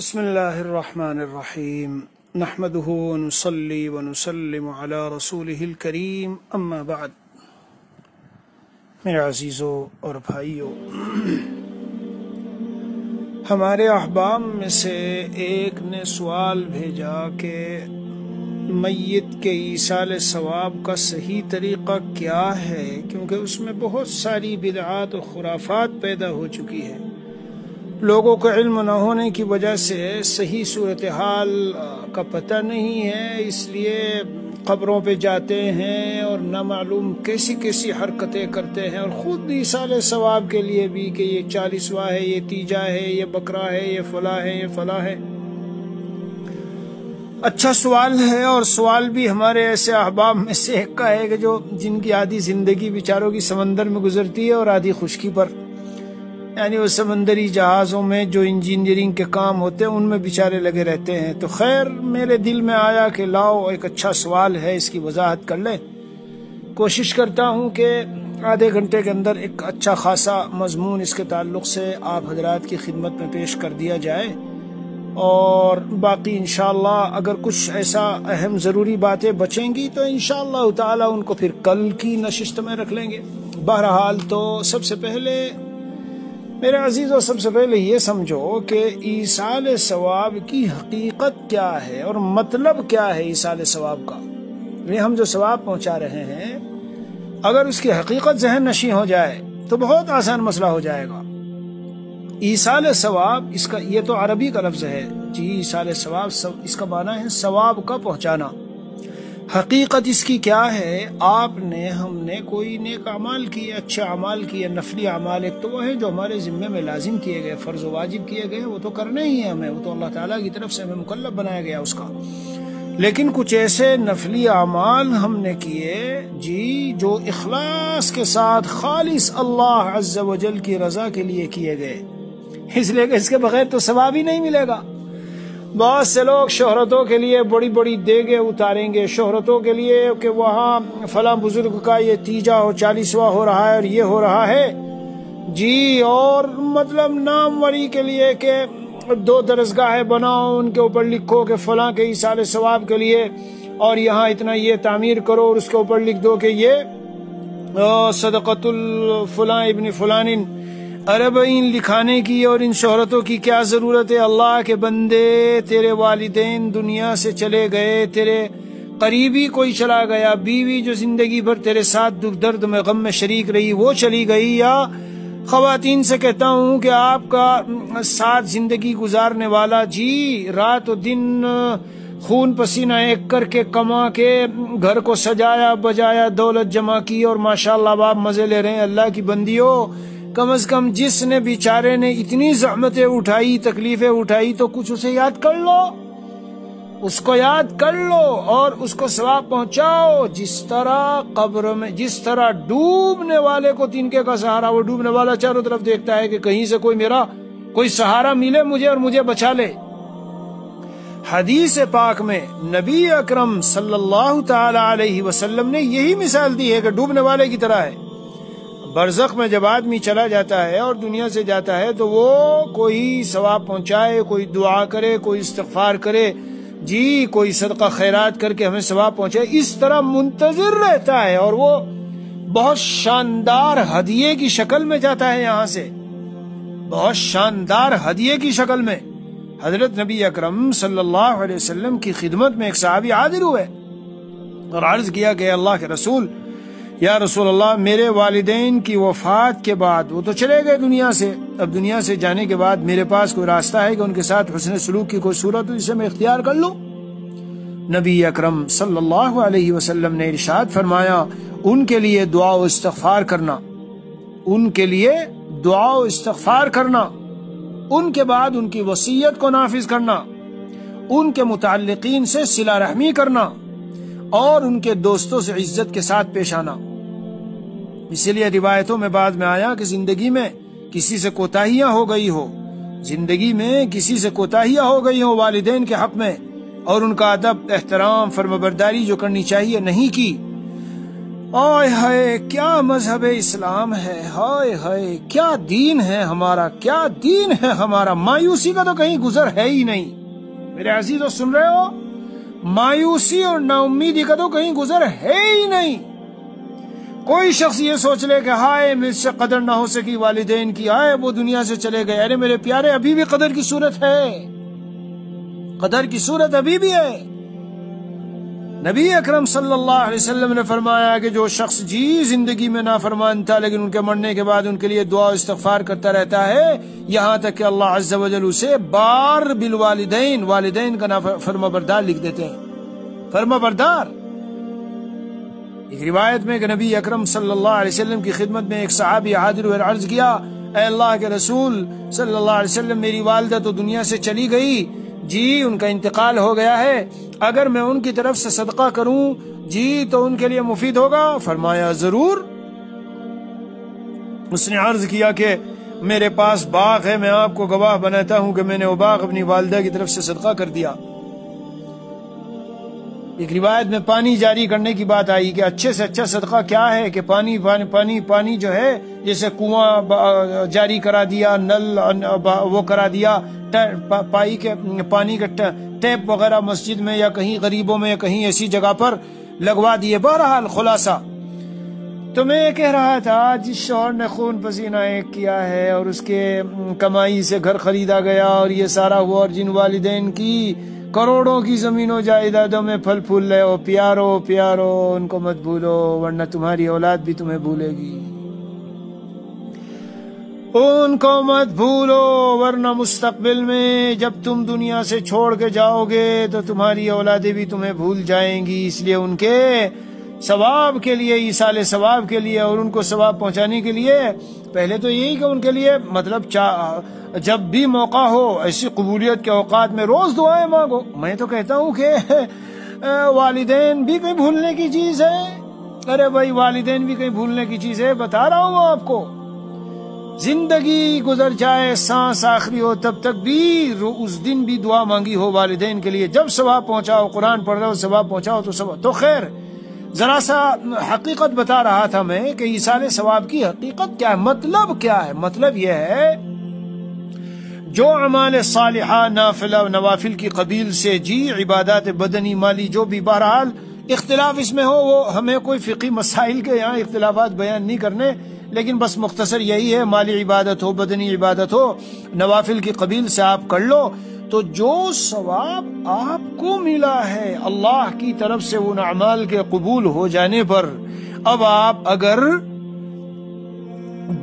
بسم اللہ الرحمن الرحیم نحمده ونصلی ونسلم علی رسولہ الکریم اما بعد۔ میرے عزیزوں اور بھائیوں، ہمارے احباب میں سے ایک نے سوال بھیجا کہ میت کے ایصال ثواب کا صحیح طریقہ کیا ہے، کیونکہ اس میں بہت ساری بدعات و خرافات پیدا ہو چکی ہے۔ لوگوں کو علم نہ ہونے کی وجہ سے صحیح صورتحال کا پتہ نہیں ہے، اس لیے قبروں پہ جاتے ہیں اور نہ معلوم کیسی کیسی حرکتیں کرتے ہیں، اور خود ایصال ثواب کے لیے بھی کہ یہ 40واں ہے، یہ تیجا ہے، یہ بکرا ہے، یہ فلاں ہے، یہ فلاں ہے۔ اچھا سوال ہے، اور سوال بھی ہمارے ایسے احباب میں سے ایک کا ہے کہ جن کی آدھی زندگی بیچاروں کی سمندر میں گزرتی ہے اور آدھی خشکی پر، یعنی وہ سمندری جہازوں میں جو انجینئرنگ کے کام ہوتے ہیں ان میں بیچارے لگے رہتے ہیں۔ تو خیر میرے دل میں آیا کہ لاؤ ایک اچھا سوال ہے، اس کی وضاحت کر لیں۔ کوشش کرتا ہوں کہ آدھے گھنٹے کے اندر ایک اچھا خاصا مضمون اس کے تعلق سے آپ حضرات کی خدمت میں پیش کر دیا جائے، اور باقی انشاءاللہ اگر کچھ ایسا اہم ضروری باتیں بچیں گی تو انشاءاللہ تعالی ان کو پھر کل کی نشست میں رکھ لیں گے۔ بہرحال تو سب سے پہلے میرے عزیزوں، سب سے پہلے یہ سمجھو کہ ایصال ثواب کی حقیقت کیا ہے اور مطلب کیا ہے ایصال ثواب کا۔ یہ ہم جو ثواب پہنچا رہے ہیں، اگر اس کی حقیقت ذہن نشین ہو جائے تو بہت آسان مسئلہ ہو جائے گا۔ ایصال ثواب، اس کا یہ تو عربی کا لفظ ہے جی، ایصال ثواب اس کا معنی ہے ثواب کا پہنچانا۔ حقیقت اس کی کیا ہے؟ ہم نے کوئی نیک اعمال کیے، اچھے اعمال کیے، نفلی اعمال، ایک تو وہ ہے جو ہمارے ذمے میں لازم کیے گئے، فرض و واجب کیے گئے، وہ تو کرنے ہی ہیں ہمیں، وہ تو اللہ تعالیٰ کی طرف سے ہمیں مکلف بنایا گیا اس کا۔ لیکن کچھ ایسے نفلی اعمال ہم نے کیے جی جو اخلاص کے ساتھ خالص اللہ عز و جل کی رضا کے لیے کیے گئے، اس لیے کہ اس کے بغیر تو ثواب ہی نہیں ملے گا۔ بہت سے لوگ شہرتوں کے لیے بڑی بڑی دیگیں اتاریں گے، شہرتوں کے لیے کہ وہاں فلاں بزرگ کا یہ تیجا ہو 40واں ہو رہا ہے اور یہ ہو رہا ہے جی، اور مطلب ناموری کے لیے کہ 2 درسگاہیں بناؤ، ان کے اوپر لکھو کہ فلاں کے ایصال ثواب کے لیے، اور یہاں اتنا یہ تعمیر کرو، اور اس کے اوپر لکھ دو کہ یہ صدقۃ الفلاں ابن فلان، اربعین لکھانے کی، اور ان شہرتوں کی کیا ضرورت ہے؟ اللہ کے بندے، تیرے والدین دنیا سے چلے گئے، تیرے قریبی کوئی چلا گیا، بیوی جو زندگی بھر تیرے ساتھ دکھ درد میں غم میں شریک رہی وہ چلی گئی، یا خواتین سے کہتا ہوں کہ آپ کا ساتھ زندگی گزارنے والا جی رات و دن خون پسینہ ایک کر کے کما کے گھر کو سجایا بجایا، دولت جمع کی، اور ماشاءاللہ آپ مزے لے رہے ہیں۔ اللہ کی بندیوں، کم از کم جس نے بیچارے نے اتنی زحمتیں اٹھائی، تکلیفیں اٹھائی، تو کچھ اسے یاد کر لو، اس کو یاد کر لو اور اس کو ثواب پہنچاؤ۔ جس طرح قبر میں، جس طرح ڈوبنے والے کو تنکے کا سہارا، وہ ڈوبنے والا چاروں طرف دیکھتا ہے کہ کہیں سے کوئی سہارا ملے مجھے اور مجھے بچا لے۔ حدیث پاک میں نبی اکرم صلی اللہ تعالی علیہ وسلم نے یہی مثال دی ہے کہ ڈوبنے والے کی طرح ہے۔ برزخ میں جب آدمی چلا جاتا ہے اور دنیا سے جاتا ہے تو وہ کوئی ثواب پہنچائے، کوئی دعا کرے، کوئی استغفار کرے جی، کوئی صدقہ خیرات کر کے ہمیں ثواب پہنچائے، اس طرح منتظر رہتا ہے، اور وہ بہت شاندار ہدیے کی شکل میں جاتا ہے یہاں سے، بہت شاندار ہدیے کی شکل میں۔ حضرت نبی اکرم صلی اللہ علیہ وسلم کی خدمت میں ایک صحابی حاضر ہوئے اور عرض کیا کہ اللہ کے رسول، یا رسول اللہ، میرے والدین کی وفات کے بعد وہ تو چلے گئے دنیا سے، اب دنیا سے جانے کے بعد میرے پاس کوئی راستہ ہے کہ ان کے ساتھ حسن سلوک کی کوئی صورت ہو جسے میں اختیار کر لوں؟ نبی اکرم صلی اللہ علیہ وسلم نے ارشاد فرمایا، ان کے لیے دعا و استغفار کرنا، ان کے لیے دعا و استغفار کرنا، ان کے بعد ان کی وصیت کو نافذ کرنا، ان کے متعلقین سے صلہ رحمی کرنا، اور ان کے دوستوں سے عزت کے ساتھ پیش آنا۔ اسی لیے روایتوں میں بعد میں آیا کہ زندگی میں کسی سے کوتاہیاں ہو گئی ہو، زندگی میں کسی سے کوتاہیاں ہو گئی ہو والدین کے حق میں، اور ان کا ادب، احترام، فرمانبرداری جو کرنی چاہیے نہیں کی، آئے ہائے کیا مذہب اسلام ہے، ہائے ہائے کیا دین ہے ہمارا، کیا دین ہے ہمارا۔ مایوسی کا تو کہیں گزر ہے ہی نہیں میرے عزیزو، سن رہے ہو؟ مایوسی اور نا امیدی کا تو کہیں گزر ہے ہی نہیں۔ کوئی شخص یہ سوچ لے کہ ہائے مجھ سے قدر نہ ہو سکی والدین کی، ہائے وہ دنیا سے چلے گئے، ارے میرے پیارے ابھی بھی قدر کی صورت ہے، قدر کی صورت ابھی بھی ہے۔ نبی اکرم صلی اللہ علیہ وسلم نے فرمایا کہ جو شخص زندگی میں نافرمان تھا لیکن ان کے مرنے کے بعد ان کے لیے دعا و استغفار کرتا رہتا ہے، یہاں تک کہ اللہ عز و جل اسے بار بالوالدین، والدین کا فرما بردار لکھ دیتے ہیں، فرما بردار۔ ایک روایت میں کہ نبی اکرم صلی اللہ علیہ وسلم کی خدمت میں ایک صحابی حاضر ہوئے، عرض کیا اے اللہ کے رسول صلی اللہ علیہ وسلم، میری والدہ تو دنیا سے چلی گئی، ان کا انتقال ہو گیا ہے، اگر میں ان کی طرف سے صدقہ کروں تو ان کے لیے مفید ہوگا؟ فرمایا ضرور۔ اس نے عرض کیا کہ میرے پاس باغ ہے، میں آپ کو گواہ بناتا ہوں کہ میں نے وہ باغ اپنی والدہ کی طرف سے صدقہ کر دیا۔ ایک روایت میں پانی جاری کرنے کی بات آئی کہ اچھے سے اچھا صدقہ کیا ہے کہ پانی جو ہے، جیسے کنواں جاری کرا دیا، نل وہ کرا دیا، پانی کا ٹیپ وغیرہ مسجد میں یا کہیں غریبوں میں یا کہیں ایسی جگہ پر لگوا دیے۔ بہرحال خلاصہ تو میں یہ کہہ رہا تھا، جس شوہر نے خون پسینہ ایک کیا ہے اور اس کے کمائی سے گھر خریدا گیا اور یہ سارا ہوا، اور جن والدین کی کروڑوں کی زمین و جائیدادوں میں پھل پھول رہے ہو، پیارو پیارو ان کو مت بھولو، ورنہ تمہاری اولاد بھی تمہیں بھولے گی، ان کو مت بھولو، ورنہ مستقبل میں جب تم دنیا سے چھوڑ کے جاؤ گے تو تمہاری اولادیں بھی تمہیں بھول جائیں گی۔ اس لیے ان کے ثواب کے لیے، ایصال ثواب کے لیے اور ان کو ثواب پہنچانے کے لیے پہلے تو یہی کہ ان کے لیے مطلب جب بھی موقع ہو ایسی قبولیت کے اوقات میں روز دعائیں مانگو۔ میں تو کہتا ہوں کہ والدین بھی کہیں بھولنے کی چیز ہے؟ ارے بھائی والدین بھی کہیں بھولنے کی چیز ہے؟ بتا رہا ہوں آپ کو، زندگی گزر جائے، سانس آخری ہو، تب تک بھی اس دن بھی دعا مانگی ہو والدین کے لیے، جب ثواب پہنچاؤ، قرآن پڑھ رہے ہو ثواب پہنچاؤ تو خیر۔ ذرا سا حقیقت بتا رہا تھا میں کہ ایصال ثواب کی حقیقت کیا ہے، مطلب کیا ہے؟ مطلب یہ ہے جو اعمال صالحہ نافلہ نوافل کی قبیل سے عبادات بدنی مالی جو بھی، بہرحال اختلاف اس میں ہو، وہ ہمیں کوئی فقہی مسائل کے یہاں اختلافات بیان نہیں کرنے، لیکن بس مختصر یہی ہے، مالی عبادت ہو، بدنی عبادت ہو، نوافل کی قبیل سے آپ کر لو تو جو ثواب آپ کو ملا ہے اللہ کی طرف سے ان اعمال کے قبول ہو جانے پر، اب آپ اگر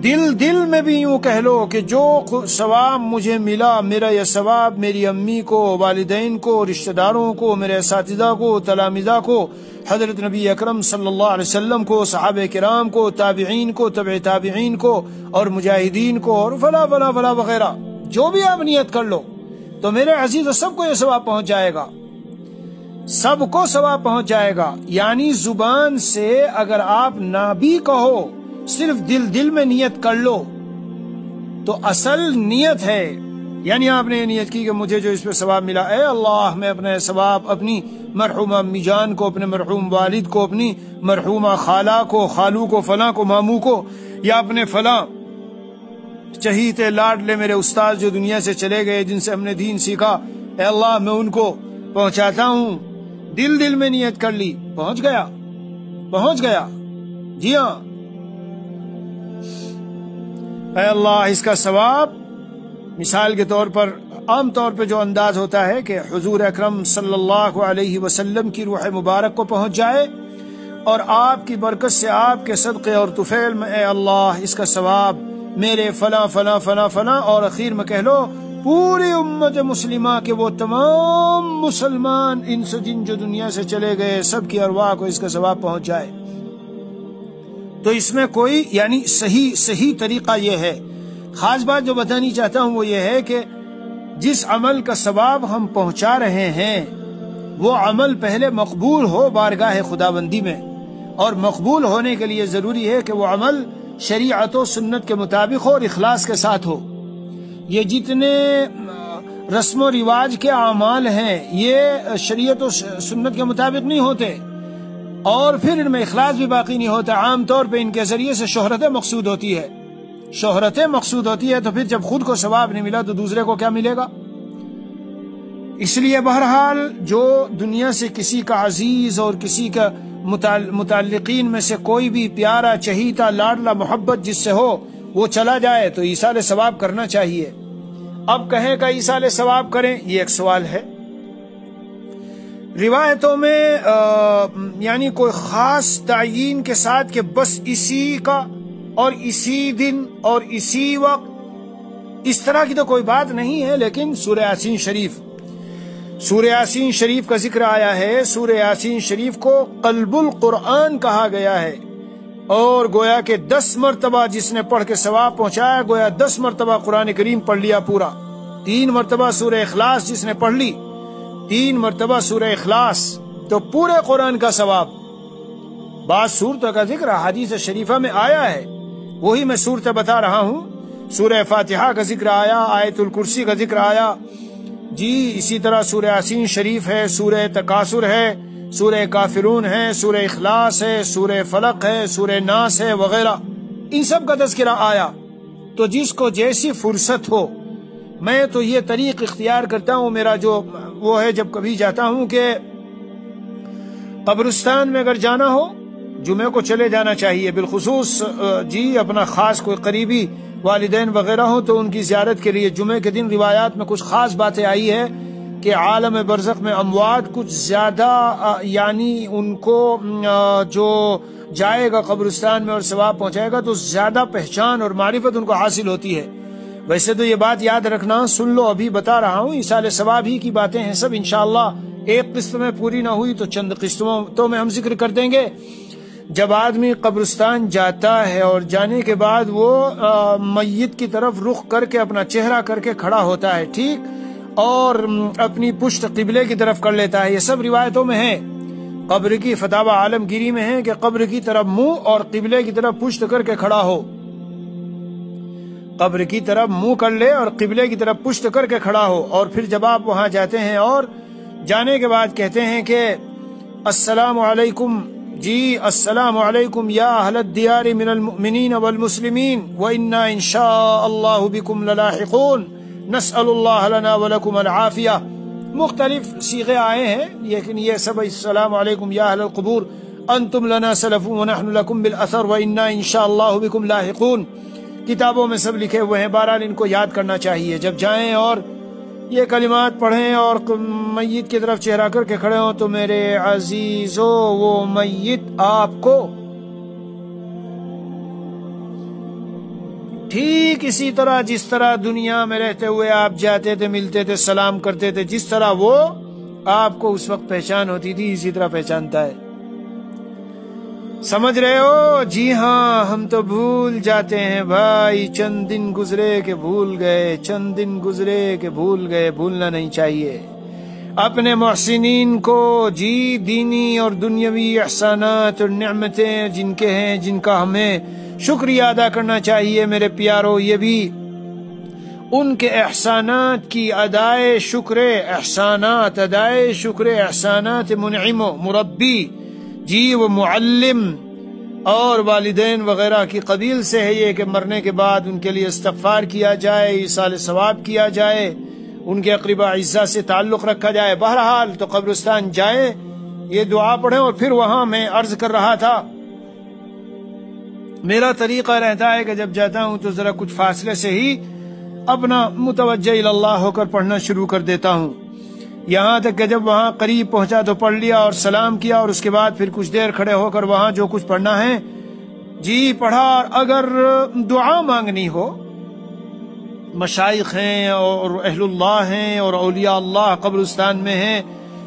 دل میں بھی یوں کہہ لو کہ جو ثواب مجھے ملا، میرا یہ ثواب میری امی کو، والدین کو، رشتہ داروں کو، میرے اساتذہ کو، تلامذہ کو، حضرت نبی اکرم صلی اللہ علیہ وسلم کو، صحابہ کرام کو، تابعین کو، تبع تابعین کو، اور مجاہدین کو، اور فلا فلا فلا وغیرہ، جو بھی آپ نیت کر لو تو میرے عزیز سب کو یہ ثواب پہنچ جائے گا، سب کو ثواب پہنچ جائے گا۔ یعنی زبان سے اگر آپ نہ بھی کہو، صرف دل میں نیت کر لو تو اصل نیت ہے، یعنی آپ نے یہ نیت کی کہ مجھے جو اس پہ ثواب ملا، اے اللہ میں اپنے ثواب اپنی مرحومہ امی جان کو، اپنے مرحوم والد کو، اپنی مرحومہ خالہ کو، خالو کو، فلاں کو، ماموں کو، یا اپنے فلاں چہیتے لاڈلے میرے استاد جو دنیا سے چلے گئے، جن سے ہم نے دین سیکھا، اے اللہ میں ان کو پہنچاتا ہوں۔ دل میں نیت کر لی، پہنچ گیا۔ جی ہاں، اے اللہ اس کا ثواب، مثال کے طور پر عام طور پہ جو انداز ہوتا ہے کہ حضور اکرم صلی اللہ علیہ وسلم کی روح مبارک کو پہنچ جائے، اور آپ کی برکت سے، آپ کے صدقے اور طفیل میں، اے اللہ اس کا ثواب میرے فلاں فلاں فلاں فلاں، اور اخیر میں کہہ لو پوری امت مسلمہ کے وہ تمام مسلمان انس و جن جو دنیا سے چلے گئے، سب کی ارواح کو اس کا ثواب پہنچ جائے۔ تو اس میں کوئی یعنی صحیح طریقہ یہ ہے۔ خاص بات جو بتانی چاہتا ہوں وہ یہ ہے کہ جس عمل کا ثواب ہم پہنچا رہے ہیں وہ عمل پہلے مقبول ہو بارگاہ خداوندی میں، اور مقبول ہونے کے لیے ضروری ہے کہ وہ عمل شریعت و سنت کے مطابق ہو اور اخلاص کے ساتھ ہو۔ یہ جتنے رسم و رواج کے اعمال ہیں یہ شریعت و سنت کے مطابق نہیں ہوتے، اور پھر ان میں اخلاص بھی باقی نہیں ہوتا. عام طور پہ ان کے ذریعے سے شہرت مقصود ہوتی ہے. شہرت مقصود ہوتی ہے تو پھر جب خود کو ثواب نہیں ملا تو دوسرے کو کیا ملے گا؟ اس لیے بہرحال جو دنیا سے کسی کا عزیز اور کسی کا متعلقین میں سے کوئی بھی پیارا چہیتا لاڈلا محبت جس سے ہو وہ چلا جائے تو ایصال ثواب کرنا چاہیے. اب کہیں کا ایصال ثواب کریں، یہ ایک سوال ہے. روایتوں میں یعنی کوئی خاص تعیین کے ساتھ کہ بس اسی کا اور اسی دن اور اسی وقت، اس طرح کی تو کوئی بات نہیں ہے. لیکن سورہ یاسین شریف کا ذکر آیا ہے. سورہ یاسین شریف کو قلب القرآن کہا گیا ہے، اور گویا کہ 10 مرتبہ جس نے پڑھ کے ثواب پہنچایا، گویا 10 مرتبہ قرآن کریم پڑھ لیا پورا. 3 مرتبہ سورہ اخلاص جس نے پڑھ لی، 3 مرتبہ سورہ اخلاص، تو پورے قرآن کا ثواب. بعض صورتوں کا ذکر حدیث شریفہ میں آیا ہے، وہی میں صورتیں بتا رہا ہوں. سورہ فاتحہ کا ذکر آیا، آیت الکرسی کا ذکر آیا جی. اسی طرح سورہ یاسین شریف ہے، سورہ تکاثر ہے، سورہ کافرون ہے، سورہ اخلاص ہے، سورہ فلق ہے، سورہ ناس ہے وغیرہ، ان سب کا تذکرہ آیا. تو جس کو جیسی فرصت ہو، میں تو یہ طریق اختیار کرتا ہوں. میرا جو وہ ہے، جب کبھی جاتا ہوں کہ قبرستان میں اگر جانا ہو جمعے کو چلے جانا چاہیے، بالخصوص جی اپنا خاص کوئی قریبی والدین وغیرہ ہوں تو ان کی زیارت کے لیے. جمعے کے دن روایات میں کچھ خاص باتیں آئی ہے کہ عالم برزخ میں اموات کچھ زیادہ یعنی ان کو جو جائے گا قبرستان میں اور ثواب پہنچائے گا تو زیادہ پہچان اور معرفت ان کو حاصل ہوتی ہے. ویسے تو یہ بات یاد رکھنا، سن لو، ابھی بتا رہا ہوں، ایصال ثواب ہی کی باتیں ہیں سب. انشاءاللہ ایک قسط میں پوری نہ ہوئی تو چند قسطوں تو میں ہم ذکر کر دیں گے. جب آدمی قبرستان جاتا ہے اور جانے کے بعد وہ میت کی طرف رخ کر کے اپنا چہرہ کر کے کھڑا ہوتا ہے، ٹھیک، اور اپنی پشت قبلے کی طرف کر لیتا ہے. یہ سب روایتوں میں ہے. قبر کی فتاوی عالمگیری میں ہے کہ قبر کی طرف منہ اور قبلے کی طرف پشت کر کے کھڑا ہو. قبر کی طرف منہ کر لے اور قبلے کی طرف پشت کر کے کھڑا ہو. اور پھر جب آپ وہاں جاتے ہیں اور جانے کے بعد کہتے ہیں کہ السلام علیکم، جی السلام علیکم یا اہل الدیار من المؤمنین والمسلمین وإنا ان شاء اللہ بکم للاحقون نسأل اللہ لنا ولکم العافیہ. مختلف صیغے آئے ہیں، لیکن یہ سب السلام علیکم یا اہل القبور انتم لنا سلف ونحن لکم بالاثر وإنا ان شاء اللہ بکم لاحقون، کتابوں میں سب لکھے ہوئے ہیں. بہرحال ان کو یاد کرنا چاہیے. جب جائیں اور یہ کلمات پڑھیں اور میت کی طرف چہرہ کر کے کھڑے ہوں تو میرے عزیزو وہ میت آپ کو ٹھیک اسی طرح جس طرح دنیا میں رہتے ہوئے آپ جاتے تھے، ملتے تھے، سلام کرتے تھے، جس طرح وہ آپ کو اس وقت پہچان ہوتی تھی اسی طرح پہچانتا ہے. سمجھ رہے ہو؟ جی ہاں، ہم تو بھول جاتے ہیں بھائی. چند دن گزرے کہ بھول گئے، چند دن گزرے کہ بھول گئے. بھولنا نہیں چاہیے اپنے محسنین کو. جی دینی اور دنیاوی احسانات اور نعمتیں جن کے ہیں، جن کا ہمیں شکریہ ادا کرنا چاہیے میرے پیارو. یہ بھی ان کے احسانات کی ادائے شکر، احسانات ادائے شکر، احسانات منعم و مربی، جی وہ معلم اور والدین وغیرہ کی قبیل سے ہے یہ کہ مرنے کے بعد ان کے لیے استغفار کیا جائے، ایصال ثواب کیا جائے، ان کے اقربا اعزاء سے تعلق رکھا جائے. بہرحال تو قبرستان جائیں، یہ دعا پڑھیں. اور پھر وہاں میں عرض کر رہا تھا میرا طریقہ رہتا ہے کہ جب جاتا ہوں تو ذرا کچھ فاصلے سے ہی اپنا متوجہ اللہ ہو کر پڑھنا شروع کر دیتا ہوں، یہاں تک کہ جب وہاں قریب پہنچا تو پڑھ لیا اور سلام کیا، اور اس کے بعد پھر کچھ دیر کھڑے ہو کر وہاں جو کچھ پڑھنا ہے جی پڑھا. اگر دعا مانگنی ہو، مشائخ ہیں اور اہل اللہ ہیں اور اولیاء اللہ قبرستان میں ہیں،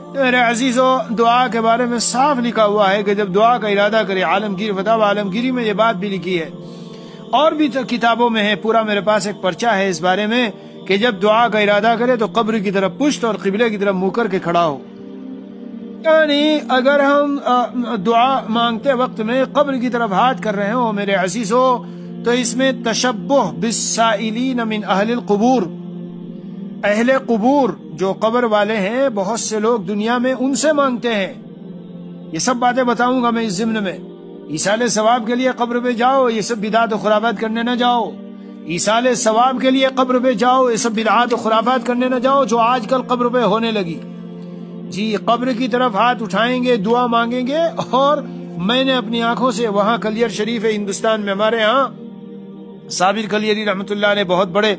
تو میرے عزیزو دعا کے بارے میں صاف لکھا ہوا ہے کہ جب دعا کا ارادہ کرے، عالمگیر فتاوی عالمگیری میں یہ بات بھی لکھی ہے، اور بھی تو کتابوں میں ہے. پورا میرے پاس ایک پرچہ ہے اس بارے میں کہ جب دعا کا ارادہ کرے تو قبر کی طرف پشت اور قبلے کی طرف منہ کر کے کھڑا ہو. یعنی اگر ہم دعا مانگتے وقت میں قبر کی طرف ہاتھ کر رہے ہوں میرے عزیزو، تو اس میں تشبہ بالسائلین من اہل القبور، اہل قبور جو قبر والے ہیں، بہت سے لوگ دنیا میں ان سے مانگتے ہیں. یہ سب باتیں بتاؤں گا میں اس ضمن میں۔ ایصال ثواب کے لیے قبر پہ جاؤ، یہ سب بدعات و خرافات کرنے نہ جاؤ۔ ایصال ثواب کے لیے قبر پہ جاؤ، یہ سب بدعات و خرافات کرنے نہ جاؤ جو آج کل قبر پہ ہونے لگی۔ جی قبر کی طرف ہاتھ اٹھائیں گے، دعا مانگیں گے، اور میں نے اپنی آنکھوں سے وہاں کلیر شریف ہے ہندوستان میں، ہمارے ہاں صابر کلیری رحمۃ اللہ علیہ بہت بڑے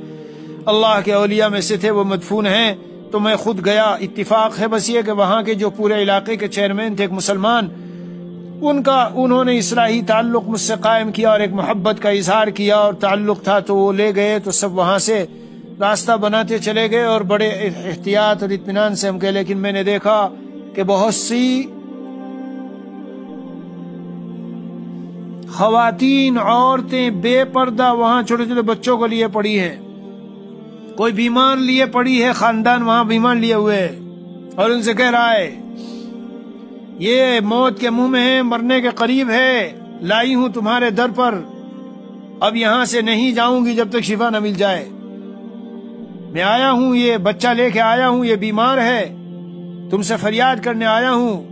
اللہ کے اولیاء میں سے تھے، وہ مدفون ہیں، تو میں خود گیا۔ اتفاق ہے بس یہ کہ وہاں کے جو پورے علاقے کے چیئرمین تھے ایک مسلمان، انہوں نے اصلاحی تعلق مجھ سے قائم کیا اور ایک محبت کا اظہار کیا اور تعلق تھا، تو وہ لے گئے، تو سب وہاں سے راستہ بناتے چلے گئے اور بڑے احتیاط اور اطمینان سے ہم گئے۔ لیکن میں نے دیکھا کہ بہت سی خواتین، عورتیں بے پردہ وہاں چھوٹے چھوٹے بچوں کو لیے پڑی ہیں، کوئی بیمار لیے پڑی ہے، خاندان وہاں بیمار لیے ہوئے ہے، اور ان سے کہہ رہا ہے یہ موت کے منہ میں ہے، مرنے کے قریب ہے، لائی ہوں تمہارے در پر، اب یہاں سے نہیں جاؤں گی جب تک شفا نہ مل جائے، میں آیا ہوں، یہ بچہ لے کے آیا ہوں، یہ بیمار ہے، تم سے فریاد کرنے آیا ہوں،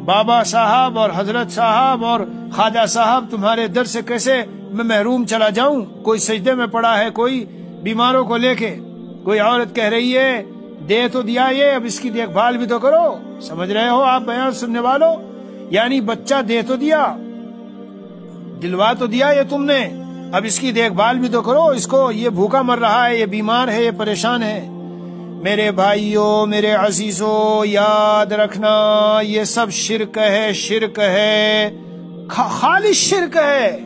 بابا صاحب اور حضرت صاحب اور خواجہ صاحب تمہارے در سے کیسے میں محروم چلا جاؤں؟ کوئی سجدے میں پڑا ہے، کوئی بیماروں کو لے کے، کوئی عورت کہہ رہی ہے دے تو دیا یہ، اب اس کی دیکھ بھال بھی تو کرو، سمجھ رہے ہو آپ بیان سننے والوں؟ یعنی بچہ دے تو دیا، دلوا تو دیا یہ تم نے، اب اس کی دیکھ بھال بھی تو کرو، اس کو، یہ بھوکا مر رہا ہے، یہ بیمار ہے، یہ پریشان ہے۔ میرے بھائیوں، میرے عزیزوں، یاد رکھنا یہ سب شرک ہے، شرک ہے، خالص شرک ہے۔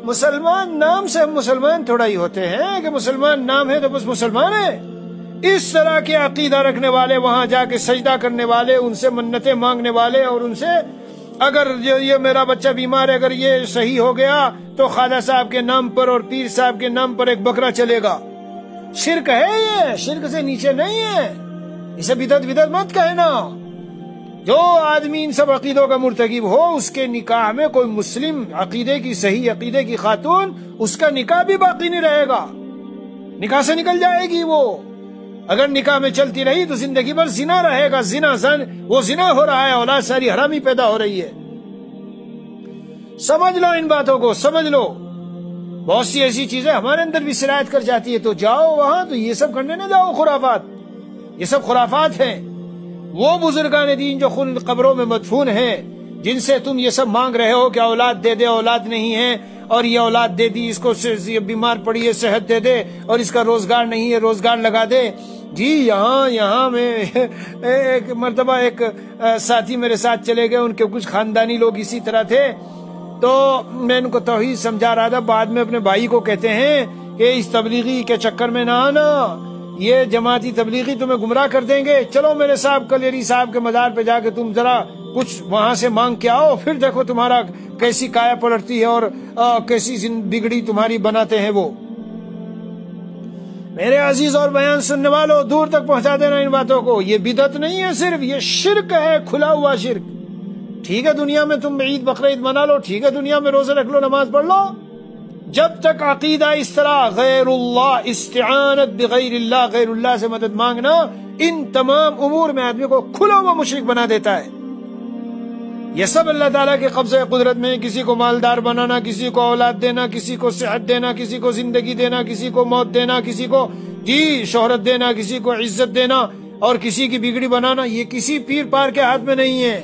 مسلمان نام سے ہم مسلمان تھوڑا ہی ہوتے ہیں کہ مسلمان نام ہے تو بس مسلمان ہے۔ اس طرح کے عقیدہ رکھنے والے، وہاں جا کے سجدہ کرنے والے، ان سے منتیں مانگنے والے، اور ان سے اگر یہ میرا بچہ بیمار ہے، اگر یہ صحیح ہو گیا تو خواجہ صاحب کے نام پر اور پیر صاحب کے نام پر ایک بکرا چلے گا۔ شرک ہے، یہ شرک سے نیچے نہیں ہے، اسے بدعت مت کہنا۔ جو آدمی ان سب عقیدوں کا مرتکب ہو، اس کے نکاح میں کوئی مسلم عقیدے کی، صحیح عقیدے کی خاتون، اس کا نکاح بھی باقی نہیں رہے گا، نکاح سے نکل جائے گی وہ۔ اگر نکاح میں چلتی رہی تو زندگی بھر زنا رہے گا، وہ زنا ہو رہا ہے، اولاد ساری حرامی پیدا ہو رہی ہے۔ سمجھ لو ان باتوں کو، سمجھ لو۔ بہت سی ایسی چیزیں ہمارے اندر بھی سرایت کر جاتی ہے، تو جاؤ وہاں، تو یہ سب کرنے نہ جاؤ، خرافات، یہ سب خرافات ہیں۔ وہ بزرگان دین جو خود قبروں میں مدفون ہیں، جن سے تم یہ سب مانگ رہے ہو کہ اولاد دے دے، اولاد نہیں ہے، اور یہ اولاد دے دی، اس کو بیمار پڑی ہے صحت دے دے، اور اس کا روزگار نہیں ہے روزگار لگا دے۔ جی یہاں میں ایک مرتبہ ایک ساتھی میرے ساتھ چلے گئے، ان کے کچھ خاندانی لوگ اسی طرح تھے، تو میں ان کو توحید سمجھا رہا تھا، بعد میں اپنے بھائی کو کہتے ہیں کہ اس تبلیغی کے چکر میں نہ آنا، یہ جماعتی تبلیغی تمہیں گمراہ کر دیں گے، چلو میرے صاحب کلیری صاحب کے مزار پہ جا کے تم ذرا کچھ وہاں سے مانگ کے آؤ، پھر دیکھو تمہارا کیسی کایا پلٹتی ہے اور کیسی بگڑی تمہاری بناتے ہیں وہ۔ میرے عزیز اور بیان سننے والوں، دور تک پہنچا دینا ان باتوں کو، یہ بدعت نہیں ہے، صرف یہ شرک ہے، کھلا ہوا شرک۔ ٹھیک ہے دنیا میں تم عید بقرعید منا لو، ٹھیک ہے دنیا میں روزے رکھ لو، نماز پڑھ لو، جب تک عقیدہ اس طرح غیر اللہ، استعانت بغیر اللہ، غیر اللہ سے مدد مانگنا، ان تمام امور میں آدمی کو کھلا ہوا مشرک بنا دیتا ہے۔ یہ سب اللہ تعالیٰ کے قبضہ قدرت میں، کسی کو مالدار بنانا، کسی کو اولاد دینا، کسی کو صحت دینا، کسی کو زندگی دینا، کسی کو موت دینا، کسی کو شہرت دینا، کسی کو عزت دینا، اور کسی کی بگڑی بنانا، یہ کسی پیر پار کے ہاتھ میں نہیں ہے۔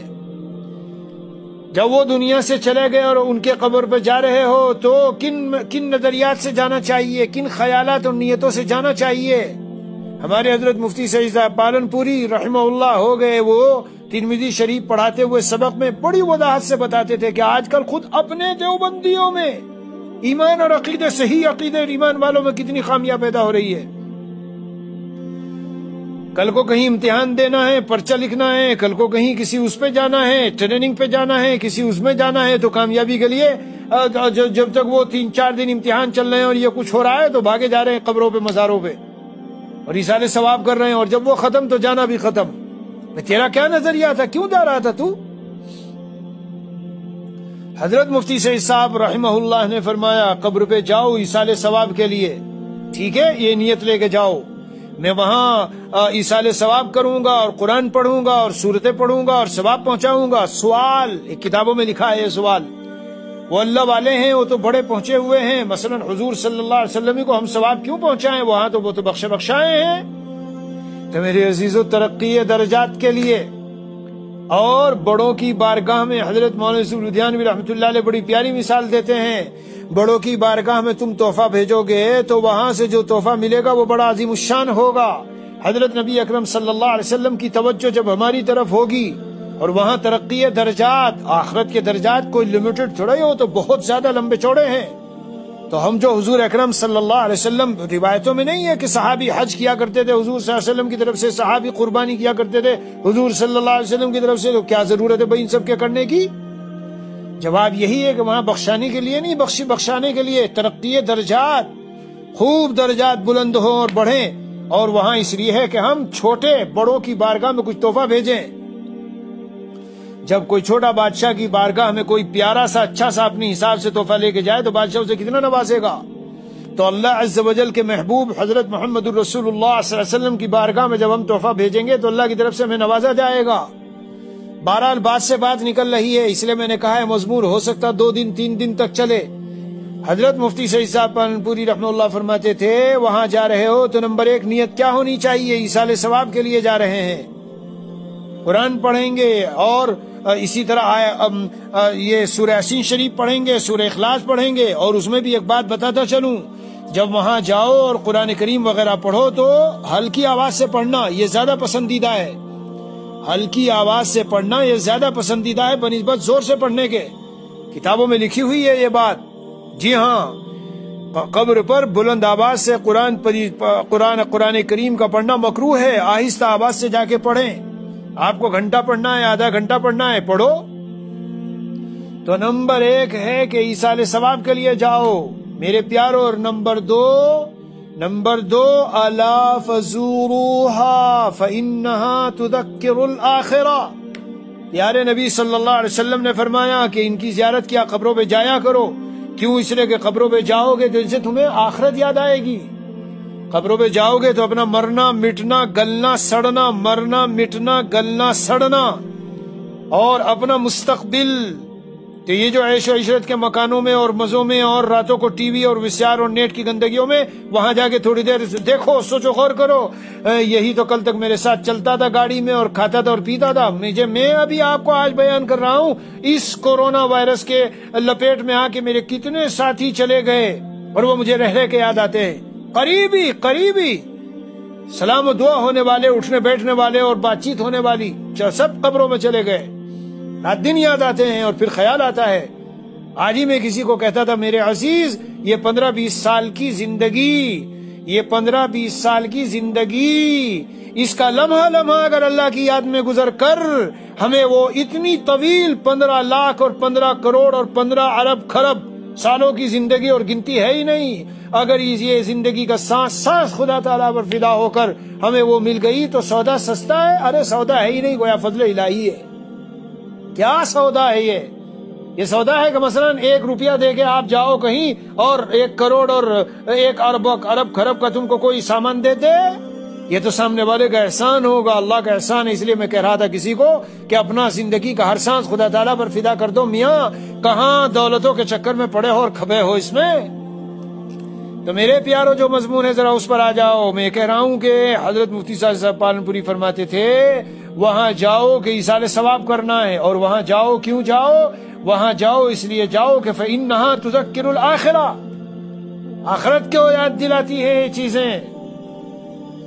جب وہ دنیا سے چلے گئے اور ان کے قبر پہ جا رہے ہو تو کن نظریات سے جانا چاہیے، کن خیالات اور نیتوں سے جانا چاہیے؟ ہمارے حضرت مفتی سعید صاحب پالن پوری رحمہ اللہ ہو گئے، وہ ترمذی شریف پڑھاتے ہوئے سبق میں بڑی وضاحت سے بتاتے تھے کہ آج کل خود اپنے دیوبندیوں میں ایمان اور عقیدے، صحیح عقیدے ایمان والوں میں کتنی خامیاں پیدا ہو رہی ہے۔ کل کو کہیں امتحان دینا ہے، پرچہ لکھنا ہے، کل کو کہیں کسی اس پہ جانا ہے، ٹریننگ پہ جانا ہے، کسی اس میں جانا ہے، تو کامیابی کے لیے جب تک وہ 3-4 دن امتحان چل رہے ہیں اور یہ کچھ ہو رہا ہے تو بھاگے جا رہے ہیں قبروں پہ، مزاروں پہ، اور ایصال ثواب کر رہے ہیں، اور جب وہ ختم تو جانا بھی ختم۔ تیرا کیا نظریہ تھا؟ کیوں جا رہا تھا تو؟ حضرت مفتی سعید صاحب رحمہ اللہ نے فرمایا قبر پہ جاؤ ایصال ثواب کے لیے، ٹھیک ہے، یہ نیت لے کے جاؤ، میں وہاں ایصال ثواب کروں گا اور قرآن پڑھوں گا اور سورتیں پڑھوں گا اور ثواب پہنچاؤں گا. سوال ایک کتابوں میں لکھا ہے، یہ سوال وہ اللہ والے ہیں، وہ تو بڑے پہنچے ہوئے ہیں، مثلا حضور صلی اللہ علیہ وسلم کو ہم ثواب کیوں پہنچائیں، وہاں تو وہ تو بخشائے ہیں. تو میرے عزیزو، ترقی درجات کے لیے اور بڑوں کی بارگاہ میں حضرت مولانا یوسف لدھیانوی رحمۃ اللہ علیہ بڑی پیاری مثال دیتے ہیں. بڑوں کی بارگاہ میں تم تحفہ بھیجو گے تو وہاں سے جو تحفہ ملے گا وہ بڑا عظیم الشان ہوگا. حضرت نبی اکرم صلی اللہ علیہ وسلم کی توجہ جب ہماری طرف ہوگی اور وہاں ترقی درجات، آخرت کے درجات کوئی لمیٹڈ تھوڑا ہی ہو، تو بہت زیادہ لمبے چوڑے ہیں. تو ہم جو حضور اکرم صلی اللہ علیہ وسلم، روایتوں میں نہیں ہے کہ صحابی حج کیا کرتے تھے حضور صلی اللہ علیہ وسلم کی طرف سے، صحابی قربانی کیا کرتے تھے حضور صلی اللہ علیہ وسلم کی طرف سے، تو کیا ضرورت ہے بھائی ان سب کے کرنے کی؟ جواب یہی ہے کہ وہاں بخشانے کے لیے نہیں، بخشانے کے لیے. ترقی درجات، خوب درجات بلند ہوں اور بڑھیں، اور وہاں اس لیے ہے کہ ہم چھوٹے بڑوں کی بارگاہ میں کچھ تحفہ بھیجیں. جب کوئی چھوٹا بادشاہ کی بارگاہ میں کوئی پیارا سا اچھا سا اپنے حساب سے تحفہ لے کے جائے تو بادشاہ اسے کتنا نوازے گا. تو اللہ عز و جل کے محبوب حضرت محمد الرسول اللہ صلی اللہ علیہ وسلم کی بارگاہ میں جب ہم تحفہ بھیجیں گے تو اللہ کی طرف سے ہمیں نوازا جائے گا. بہرحال بات سے بات نکل رہی ہے، اس لیے میں نے کہا ہے مضمون ہو سکتا 2 دن 3 دن تک چلے. حضرت مفتی سعید صاحب پالنپوری رحمہ اللہ فرماتے تھے وہاں جا رہے ہو تو نمبر 1 نیت کیا ہونی چاہیے؟ ایصال ثواب کے لیے جا رہے ہیں، قرآن پڑھیں گے اور اسی طرح یہ سورہ یاسین شریف پڑھیں گے، سورہ اخلاص پڑھیں گے. اور اس میں بھی ایک بات بتاتا چلوں، جب وہاں جاؤ اور قرآن کریم وغیرہ پڑھو تو ہلکی آواز سے پڑھنا یہ زیادہ پسندیدہ ہے. ہلکی آواز سے پڑھنا یہ زیادہ پسندیدہ ہے بنسبت زور سے پڑھنے کے. کتابوں میں لکھی ہوئی ہے یہ بات. جی ہاں، قبر پر بلند آواز سے قرآن کریم کا پڑھنا مکروہ ہے. آہستہ آواز سے جا کے پڑھیں. آپ کو گھنٹہ پڑھنا ہے، آدھا گھنٹہ پڑھنا ہے، پڑھو. تو نمبر 1 ہے کہ ایصال ثواب کے لیے جاؤ میرے پیارو. اور نمبر 2 الا فزوروها فانها تذکر الاخرہ. پیارے نبی صلی اللہ علیہ وسلم نے فرمایا کہ ان کی زیارت کیا، قبروں پہ جایا کرو. کیوں؟ اس لیے کہ قبروں پہ جاؤ گے تو ان سے تمہیں آخرت یاد آئے گی. قبروں پہ جاؤ گے تو اپنا مرنا مٹنا گلنا سڑنا، مرنا مٹنا گلنا سڑنا اور اپنا مستقبل. تو یہ جو عیش و عشرت کے مکانوں میں اور مزوں میں اور راتوں کو ٹی وی اور ویسیار اور نیٹ کی گندگیوں میں، وہاں جا کے تھوڑی دیر دیکھو، سوچو غور کرو. یہی تو کل تک میرے ساتھ چلتا تھا گاڑی میں اور کھاتا تھا اور پیتا تھا. میں ابھی آپ کو آج بیان کر رہا ہوں، اس کورونا وائرس کے لپیٹ میں آ کے میرے کتنے ساتھی چلے گئے اور وہ مجھے رہ کے یاد آتے ہیں. قریبی سلام و دعا ہونے والے، اٹھنے بیٹھنے والے اور بات چیت ہونے والی سب قبروں میں چلے گئے. رات دن یاد آتے ہیں اور پھر خیال آتا ہے. آج ہی میں کسی کو کہتا تھا میرے عزیز، یہ 15-20 سال کی زندگی، اس کا لمحہ اگر اللہ کی یاد میں گزر کر ہمیں وہ اتنی طویل 15 لاکھ اور 15 کروڑ اور 15 ارب خرب سالوں کی زندگی اور گنتی ہے ہی نہیں. اگر یہ زندگی کا سانس خدا تعالیٰ پر فدا ہو کر ہمیں وہ مل گئی تو سودا سستا ہے. ارے سودا ہے ہی نہیں، گویا فضل الہی ہے. کیا سودا ہے یہ سودا ہے کہ مثلا 1 روپیہ دے کے آپ جاؤ کہیں اور 1 کروڑ اور 1 ارب خرب کا تم کو کوئی سامان دے دے. یہ تو سامنے والے کا احسان ہوگا، اللہ کا احسان ہے. اس لیے میں کہہ رہا تھا کسی کو کہ اپنا زندگی کا ہر سانس خدا تعالیٰ پر فدا کر دو. میاں کہاں دولتوں کے چکر میں پڑے ہو اور کھپے ہو اس میں. تو میرے پیارو جو مضمون ہے ذرا اس پر آ جاؤ. میں کہہ رہا ہوں کہ حضرت مفتی صاحب پالنپوری فرماتے تھے وہاں جاؤ کہ ایصال ثواب کرنا ہے. اور وہاں جاؤ کیوں جاؤ؟ وہاں جاؤ اس لیے جاؤ کہ فإنها تذکر الآخرہ، آخرت کو یاد دلاتی ہے یہ چیزیں.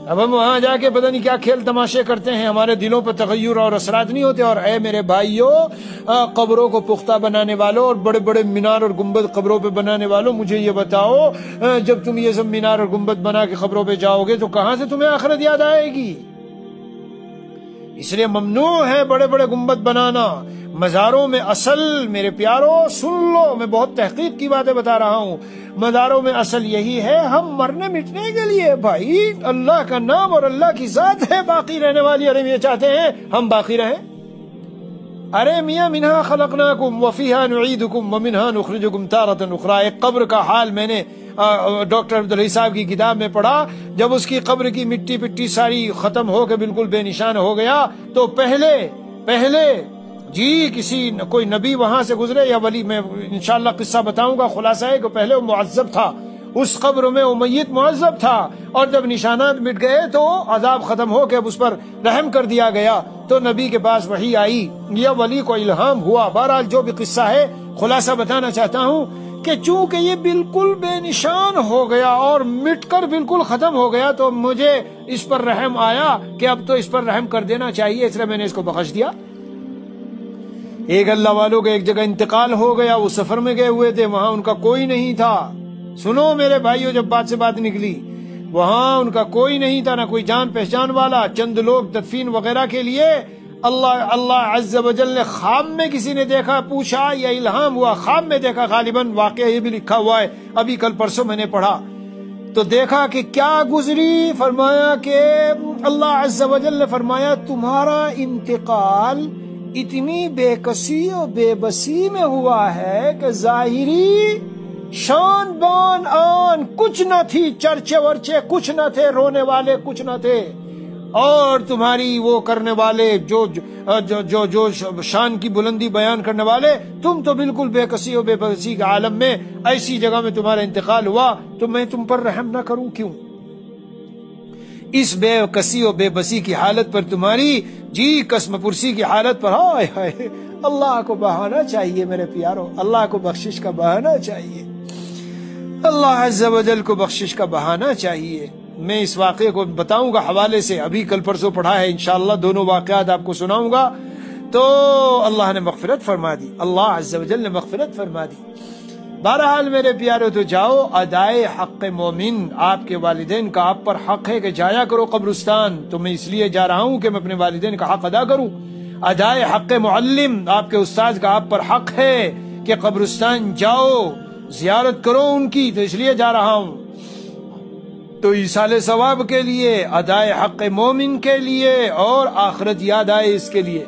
اب ہم وہاں جا کے پتہ نہیں کیا کھیل تماشے کرتے ہیں، ہمارے دلوں پر تغیر اور اثرات نہیں ہوتے. اور اے میرے بھائیوں، قبروں کو پختہ بنانے والوں اور بڑے بڑے مینار اور گنبد قبروں پہ بنانے والوں، مجھے یہ بتاؤ جب تم یہ سب مینار اور گنبد بنا کے قبروں پہ جاؤ گے تو کہاں سے تمہیں آخرت یاد آئے گی؟ اس لیے ممنوع ہے بڑے بڑے گنبد بنانا. مزاروں میں اصل، میرے پیارو سن لو، میں بہت تحقیق کی باتیں بتا رہا ہوں، مزاروں میں اصل یہی ہے، ہم مرنے مٹنے کے لیے بھائی اللہ کا نام اور اللہ کی ذات ہے باقی رہنے والی، اور ہم یہ چاہتے ہیں ہم باقی رہیں. ارے میاں منہا خلقناکم وفیہا نعیدکم ومنہا نخرجکم تارۃ اخری. ایک قبر کا حال میں نے ڈاکٹر عبدالحی صاحب کی کتاب میں پڑھا. جب اس کی قبر کی مٹی پٹی ساری ختم ہو کے بالکل بے نشان ہو گیا تو پہلے جی کسی کوئی نبی وہاں سے گزرے یا ولی، میں انشاءاللہ قصہ بتاؤں گا. خلاصہ ہے کہ پہلے وہ معذب تھا اس قبر میں، وہ میت معذب تھا، اور جب نشانات مٹ گئے تو عذاب ختم ہو کے اب اس پر رحم کر دیا گیا تو نبی کے پاس وحی آئی یا ولی کو الہام ہوا. بہرحال جو بھی قصہ ہے خلاصہ بتانا چاہتا ہوں کہ چونکہ یہ بالکل بے نشان ہو گیا اور مٹ کر بالکل ختم ہو گیا تو مجھے اس پر رحم آیا کہ اب تو اس پر رحم کر دینا چاہیے، اس لیے میں نے اس کو بخش دیا. ایک اللہ والوں کا ایک جگہ انتقال ہو گیا، وہ سفر میں گئے ہوئے تھے، وہاں ان کا کوئی نہیں تھا. سنو میرے بھائیو، جب بات سے بات نکلی، وہاں ان کا کوئی نہیں تھا، نہ کوئی جان پہچان والا. چند لوگ تدفین وغیرہ کے لیے اللہ عز و جل نے خواب میں کسی نے دیکھا، پوچھا یا الہام ہوا، خواب میں دیکھا. غالباً واقعہ یہ بھی لکھا ہوا ہے، ابھی کل پرسوں میں نے پڑھا تو دیکھا کہ کیا گزری. فرمایا کہ اللہ عز و جل نے فرمایا تمہارا انتقال اتنی بے کسی اور بے بسی میں ہوا ہے کہ ظاہری شان بان آن کچھ نہ تھی، چرچے ورچے کچھ نہ تھے، رونے والے کچھ نہ تھے، اور تمہاری وہ کرنے والے جو شان کی بلندی بیان کرنے والے، تم تو بالکل بے کسی و بے بسی کے عالم میں ایسی جگہ میں تمہارا انتقال ہوا تو میں تم پر رحم نہ کروں کیوں؟ اس بے کسی و بے بسی کی حالت پر، تمہاری جی قسم پرسی کی حالت پر، ہائے ہائے اللہ کو بہانا چاہیے میرے پیارو، اللہ کو بخشش کا بہانا چاہیے، اللہ عز و جل کو بخشش کا بہانا چاہیے. میں اس واقعے کو بتاؤں گا حوالے سے، ابھی کل پرسوں پڑھا ہے، انشاءاللہ دونوں واقعات آپ کو سناؤں گا. تو اللہ نے مغفرت فرما دی، اللہ عز و جل نے مغفرت فرما دی. بہرحال میرے پیارو تو جاؤ، ادائے حق مومن، آپ کے والدین کا آپ پر حق ہے کہ جایا کرو قبرستان. تو میں اس لیے جا رہا ہوں کہ میں اپنے والدین کا حق ادا کروں. ادائے حق معلم، آپ کے استاد کا آپ پر حق ہے کہ قبرستان جاؤ، زیارت کرو ان کی، تو اس لیے جا رہا ہوں. تو ایصال ثواب کے لیے، ادائے حق مومن کے لیے، اور آخرت یاد آئے اس کے لیے.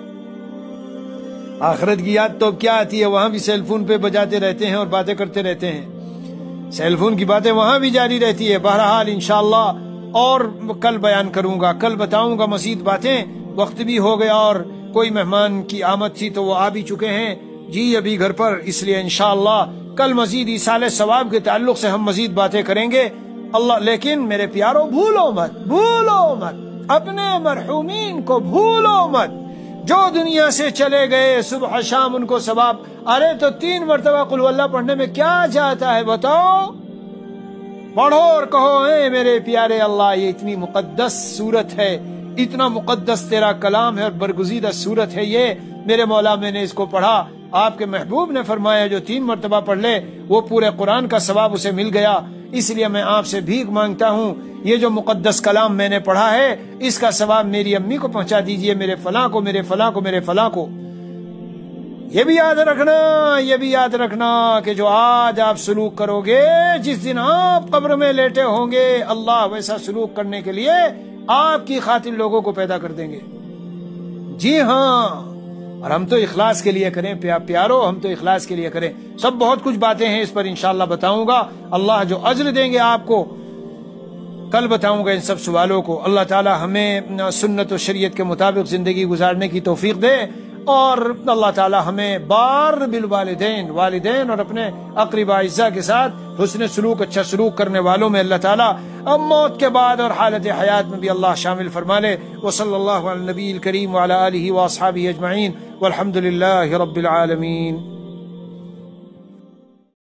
آخرت کی یاد تو کیا آتی ہے، وہاں بھی سیل فون پہ بجاتے رہتے ہیں اور باتیں کرتے رہتے ہیں، سیل فون کی باتیں وہاں بھی جاری رہتی ہے. بہرحال انشاءاللہ اور کل بیان کروں گا، کل بتاؤں گا مزید باتیں. وقت بھی ہو گیا اور کوئی مہمان کی آمد تھی تو وہ آ بھی چکے ہیں جی ابھی گھر پر، اس لیے انشاءاللہ کل مزید ایصال ثواب کے تعلق سے ہم مزید باتیں کریں گے. اللہ لیکن میرے پیارو بھولو مت اپنے مرحومین کو، بھولو مت جو دنیا سے چلے گئے، صبح شام ان کو ثواب. ارے تو 3 مرتبہ قل اللہ پڑھنے میں کیا جاتا ہے بتاؤ؟ پڑھو اور کہو اے میرے پیارے اللہ، یہ اتنی مقدس سورت ہے، اتنا مقدس تیرا کلام ہے اور برگزیدہ سورت ہے یہ میرے مولا، میں نے اس کو پڑھا. آپ کے محبوب نے فرمایا جو 3 مرتبہ پڑھ لے وہ پورے قرآن کا ثواب اسے مل گیا. اس لیے میں آپ سے بھیک مانگتا ہوں، یہ جو مقدس کلام میں نے پڑھا ہے اس کا ثواب میری امی کو پہنچا دیجئے، میرے فلاں کو، میرے فلاں کو، میرے فلاں کو. یہ بھی یاد رکھنا کہ جو آج آپ سلوک کرو گے، جس دن آپ قبر میں لیٹے ہوں گے، اللہ ویسا سلوک کرنے کے لیے آپ کی خاطر لوگوں کو پیدا کر دیں گے. جی ہاں، اور ہم تو اخلاص کے لیے کریں پیارو، ہم تو اخلاص کے لیے کریں. سب بہت کچھ باتیں ہیں اس پر انشاءاللہ بتاؤں گا. اللہ جو اجر دیں گے آپ کو کل بتاؤں گا ان سب سوالوں کو. اللہ تعالی ہمیں سنت و شریعت کے مطابق زندگی گزارنے کی توفیق دے، اور اللہ تعالی ہمیں بار بالوالدین، والدین اور اپنے اقرباء اعزاء کے ساتھ حسن سلوک، اچھا سلوک کرنے والوں میں اللہ تعالی اب موت کے بعد اور حالت حیات میں بھی اللہ شامل فرما لے. وصلی اللہ علی النبی الکریم وعلی آلہ واصحابہ اجمعین والحمد للہ رب العالمین.